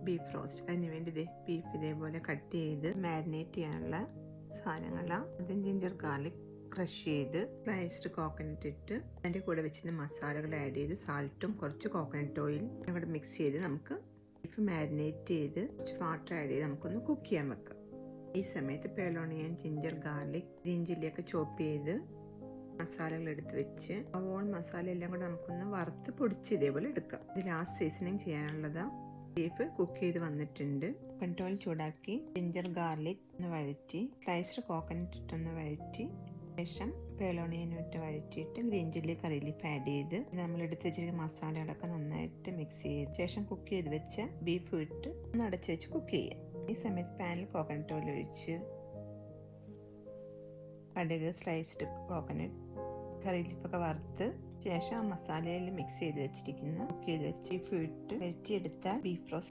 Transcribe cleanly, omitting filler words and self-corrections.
Beef roast. അതിന് വേണ്ടി beef ഇതേപോലെ കട്ട് ചെയ്ത് മാരിനേറ്റ് ചെയ്യാനുള്ള സാധനങ്ങളാണ്. ആദ്യം ജിഞ്ചർ ഗാർലിക് ക്രഷ് ചെയ്ത് സ്ലൈസ്ഡ് കോക്കനട്ട് ഇട്ട് അതിൻ്റെ കൂടെ വെച്ചിട്ട് മസാലകൾ ആഡ് ചെയ്ത് സാൾട്ടും കുറച്ച് കോക്കനട്ട് ഓയിൽ കൂടെ മിക്സ് ചെയ്ത് നമുക്ക് ബീഫ് മാരിനേറ്റ് ചെയ്ത് കുറച്ച് വാട്ടർ ആഡ് ചെയ്ത് നമുക്കൊന്ന് കുക്ക് ചെയ്യാൻ വെക്കാം. ഈ സമയത്ത് പേലോണിയൻ, ജിഞ്ചർ ഗാർലിക്, ഗ്രീൻ ചില്ലിയൊക്കെ ചോപ്പ് ചെയ്ത് മസാലകൾ എടുത്ത് വെച്ച് ഓൺ മസാല എല്ലാം കൂടെ നമുക്കൊന്ന് വറുത്ത് പൊടിച്ച് ഇതേപോലെ എടുക്കാം. ഇത് ലാസ്റ്റ് സീസണിങ് ചെയ്യാനുള്ളതാ. ബീഫ് കുക്ക് ചെയ്ത് വന്നിട്ടുണ്ട്. കൺട്രോൾ ചൂടാക്കി ജിഞ്ചർ ഗാർലിക് ഒന്ന് വഴറ്റി സ്ലൈസ്ഡ് കോക്കനട്ട് ഇട്ടൊന്ന് വഴറ്റി ശേഷം പേലോണിയനും ഇട്ട് വഴറ്റിയിട്ട് green chilli, curry leaf add ചെയ്ത് നമ്മൾ എടുത്ത് വെച്ചിരിക്കുന്ന മസാലകളൊക്കെ നന്നായിട്ട് മിക്സ് ചെയ്ത് ശേഷം കുക്ക് ചെയ്ത് വെച്ച ബീഫ് ഇട്ട് ഒന്ന് അടച്ച് വെച്ച് കുക്ക് ചെയ്യാം. ഈ സമയത്ത് പാനിൽ കോക്കനട്ട് ഓയിൽ ഒഴിച്ച് കടുക്, സ്ലൈസ്ഡ് കോക്കനട്ട്, കറി ലീഫൊക്കെ വറുത്ത് ശേഷം ആ മസാലയിൽ മിക്സ് ചെയ്ത് വെച്ചിരിക്കുന്ന കുക്ക് ചെയ്ത് വെച്ച് ബീഫ് ഇട്ട് വഴറ്റിയെടുത്ത ബീഫ് റോസ്റ്റ്